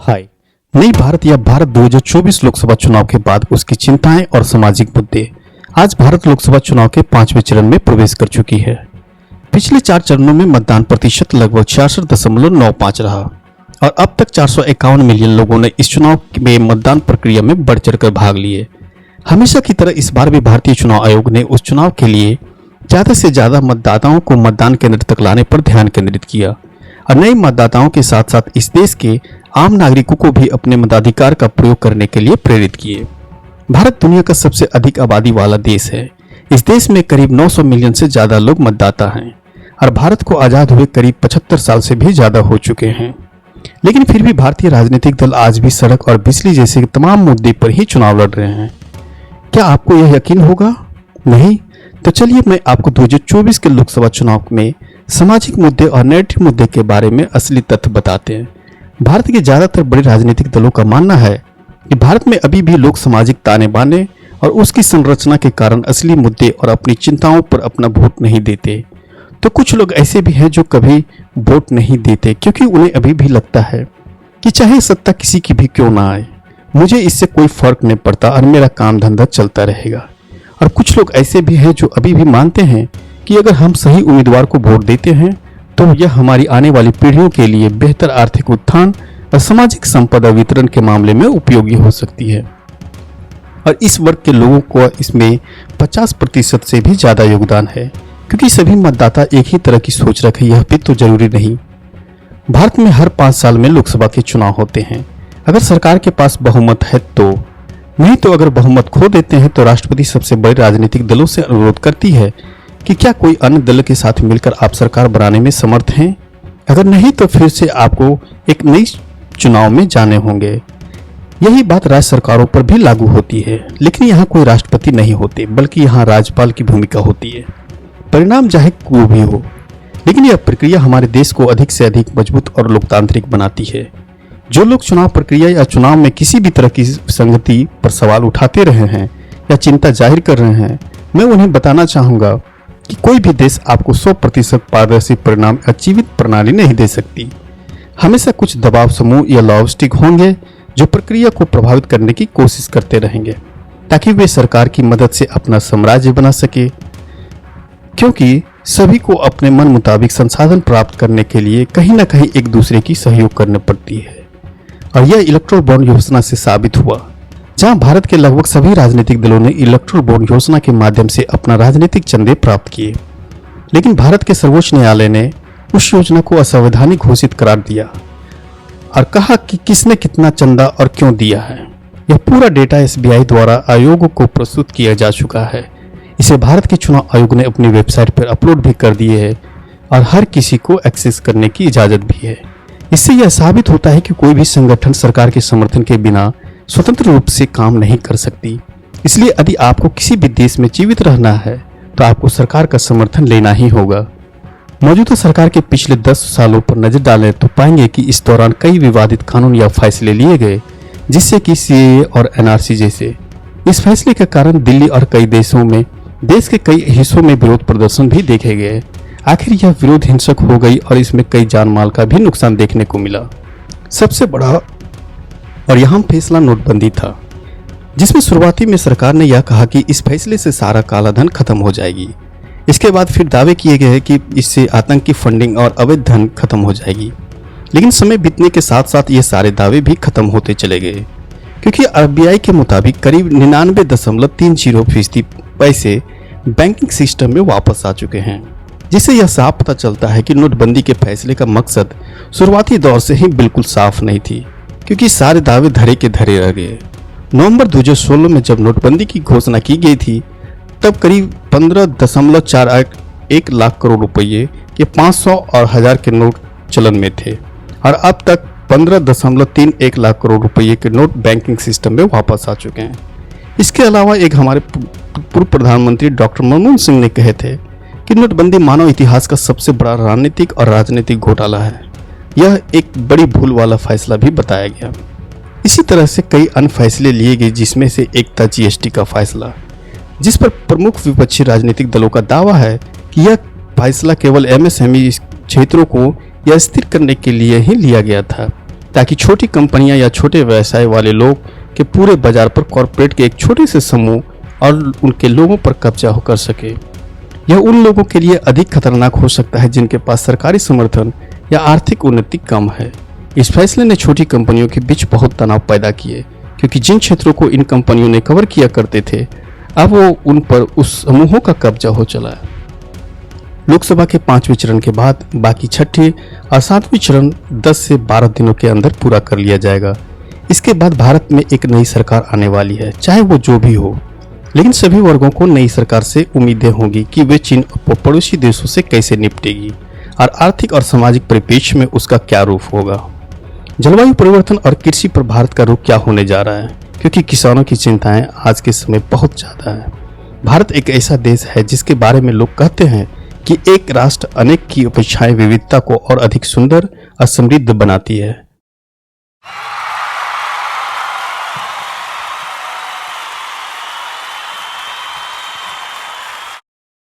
हाय। नई भारत या भारत 2024 लोकसभा चुनाव के बाद उसकी चिंताएं और सामाजिक मुद्दे। आज भारत लोकसभा चुनाव के 5वें चरण में प्रवेश कर चुकी है। पिछले 4 चरणों में मतदान प्रतिशत लगभग 66.95 रहा और अब तक 451 मिलियन लोगों ने इस चुनाव में मतदान प्रक्रिया में बढ़ चढ़कर भाग लिए। हमेशा की तरह इस बार भी भारतीय चुनाव आयोग ने उस चुनाव के लिए ज्यादा से ज्यादा मतदाताओं को मतदान केंद्र तक लाने पर ध्यान केंद्रित किया और नए मतदाताओं के साथ साथ इस देश के आम नागरिकों को भी अपने मताधिकार का प्रयोग करने के लिए प्रेरित किए। भारत दुनिया का सबसे अधिक आबादी वाला देश है। इस देश में करीब 900 मिलियन से ज्यादा लोग मतदाता हैं और भारत को आजाद हुए करीब 75 साल से भी ज्यादा हो चुके हैं। लेकिन फिर भी भारतीय राजनीतिक दल आज भी सड़क और बिजली जैसे तमाम मुद्दे पर ही चुनाव लड़ रहे हैं। क्या आपको यह यकीन होगा? नहीं? तो चलिए मैं आपको 2024 के लोकसभा चुनाव में सामाजिक मुद्दे और नैरेटिव मुद्दे के बारे में असली तथ्य बताते हैं। भारत के ज्यादातर बड़े राजनीतिक दलों का मानना है कि भारत में अभी भी लोग सामाजिक ताने बाने और उसकी संरचना के कारण असली मुद्दे और अपनी चिंताओं पर अपना वोट नहीं देते। तो कुछ लोग ऐसे भी हैं जो कभी वोट नहीं देते क्योंकि उन्हें अभी भी लगता है कि चाहे सत्ता किसी की भी क्यों ना आए, मुझे इससे कोई फर्क नहीं पड़ता और मेरा काम धंधा चलता रहेगा। और कुछ लोग ऐसे भी हैं जो अभी भी मानते हैं कि अगर हम सही उम्मीदवार को वोट देते हैं तो यह हमारी आने वाली पीढ़ियों के लिए बेहतर आर्थिक उत्थान और सामाजिक संपदा वितरण के मामले में उपयोगी हो सकती है। और इस वर्ग के लोगों को इसमें 50% से भी ज्यादा योगदान है क्योंकि सभी मतदाता एक ही तरह की सोच रखे यह भी तो जरूरी नहीं। भारत में हर 5 साल में लोकसभा के चुनाव होते हैं। अगर सरकार के पास बहुमत है तो, नहीं तो अगर बहुमत खो देते हैं तो राष्ट्रपति सबसे बड़े राजनीतिक दलों से अनुरोध करती है कि क्या कोई अन्य दल के साथ मिलकर आप सरकार बनाने में समर्थ हैं। अगर नहीं तो फिर से आपको एक नई चुनाव में जाने होंगे। यही बात राज्य सरकारों पर भी लागू होती है, लेकिन यहाँ कोई राष्ट्रपति नहीं होते बल्कि यहाँ राज्यपाल की भूमिका होती है। परिणाम चाहे कोई भी हो, लेकिन यह प्रक्रिया हमारे देश को अधिक से अधिक मजबूत और लोकतांत्रिक बनाती है। जो लोग चुनाव प्रक्रिया या चुनाव में किसी भी तरह की संगति पर सवाल उठाते रहे हैं या चिंता जाहिर कर रहे हैं, मैं उन्हें बताना चाहूंगा कि कोई भी देश आपको 100% पारदर्शी परिणाम या जीवित प्रणाली नहीं दे सकती। हमेशा कुछ दबाव समूह या लॉबिस्ट होंगे जो प्रक्रिया को प्रभावित करने की कोशिश करते रहेंगे ताकि वे सरकार की मदद से अपना साम्राज्य बना सके, क्योंकि सभी को अपने मन मुताबिक संसाधन प्राप्त करने के लिए कहीं ना कहीं एक दूसरे की सहयोग करनी पड़ती है। और यह इलेक्ट्रल बॉन्ड योजना से साबित हुआ, जहां भारत के लगभग सभी राजनीतिक दलों ने इलेक्ट्रल बॉन्ड योजना के माध्यम से अपना राजनीतिक चंदे प्राप्त किए। लेकिन भारत के सर्वोच्च न्यायालय ने उस योजना को असंवैधानिक घोषित करार दिया और कहा कि किसने कितना चंदा और क्यों दिया है। यह पूरा डेटा SBI द्वारा आयोग को प्रस्तुत किया जा चुका है। इसे भारत के चुनाव आयोग ने अपनी वेबसाइट पर अपलोड भी कर दिए है और हर किसी को एक्सेस करने की इजाजत भी है। इससे यह साबित होता है कि कोई भी संगठन सरकार के समर्थन के बिना स्वतंत्र रूप से काम नहीं कर सकती। इसलिए यदि आपको किसी भी देश में जीवित रहना है तो आपको सरकार का समर्थन लेना ही होगा। मौजूदा सरकार के पिछले 10 सालों पर नजर डालें तो पाएंगे कि इस दौरान कई विवादित कानून या फैसले लिए गए, जिससे कि CAA और NRC जैसे। इस फैसले के कारण दिल्ली और कई देशों में देश के कई हिस्सों में विरोध प्रदर्शन भी देखे गए। आखिर यह विरोध हिंसक हो गई और इसमें कई जान माल का भी नुकसान देखने को मिला। सबसे बड़ा और यहाँ फैसला नोटबंदी था, जिसमें शुरुआती में सरकार ने यह कहा कि इस फैसले से सारा काला धन खत्म हो जाएगी। इसके बाद फिर दावे किए गए कि इससे आतंकी फंडिंग और अवैध धन खत्म हो जाएगी। लेकिन समय बीतने के साथ साथ ये सारे दावे भी खत्म होते चले गए, क्योंकि RBI के मुताबिक करीब 99.30% पैसे बैंकिंग सिस्टम में वापस आ चुके हैं, जिससे यह साफ पता चलता है कि नोटबंदी के फैसले का मकसद शुरुआती दौर से ही बिल्कुल साफ नहीं थी, क्योंकि सारे दावे धरे के धरे रह गए। नवंबर 2016 में जब नोटबंदी की घोषणा की गई थी तब करीब 15.41 लाख करोड़ रुपये के 500 और 1000 के नोट चलन में थे और अब तक 15.31 लाख करोड़ रुपये के नोट बैंकिंग सिस्टम में वापस आ चुके हैं। इसके अलावा एक हमारे पूर्व प्रधानमंत्री डॉक्टर मनमोहन सिंह ने कहे थे कि नोटबंदी मानव इतिहास का सबसे बड़ा रणनीतिक और राजनीतिक घोटाला है। यह एक बड़ी भूल वाला फैसला भी बताया गया। इसी तरह से कई अन्य फैसले लिए गए, जिसमें से एक था GST का फैसला, जिस पर प्रमुख विपक्षी राजनीतिक दलों का दावा है कि यह फैसला केवल MSME क्षेत्रों को या स्थिर करने के लिए ही लिया गया था। ताकि छोटी कंपनियां या छोटे व्यवसाय वाले लोग के पूरे बाजार पर कॉरपोरेट के एक छोटे से समूह और उनके लोगों पर कब्जा कर सके। यह उन लोगों के लिए अधिक खतरनाक हो सकता है जिनके पास सरकारी समर्थन या आर्थिक उन्नति कम है। इस फैसले ने छोटी कंपनियों के बीच बहुत तनाव पैदा किए, क्योंकि जिन क्षेत्रों को इन कंपनियों ने कवर किया करते थे अब वो उन पर उस समूहों का कब्जा हो चला है। लोकसभा के 5वें चरण के बाद बाकी छठे और 7वें चरण 10 से 12 दिनों के अंदर पूरा कर लिया जाएगा। इसके बाद भारत में एक नई सरकार आने वाली है, चाहे वो जो भी हो। लेकिन सभी वर्गों को नई सरकार से उम्मीदें होंगी कि वे चीन और पड़ोसी देशों से कैसे निपटेगी और आर्थिक और सामाजिक परिप्रेक्ष्य में उसका क्या रूप होगा। जलवायु परिवर्तन और कृषि पर भारत का रुख क्या होने जा रहा है, क्योंकि किसानों की चिंताएं आज के समय बहुत ज़्यादा है। भारत एक ऐसा देश है जिसके बारे में लोग कहते हैं कि एक राष्ट्र अनेक की अपेक्षाएं विविधता को और अधिक सुंदर और समृद्ध बनाती है।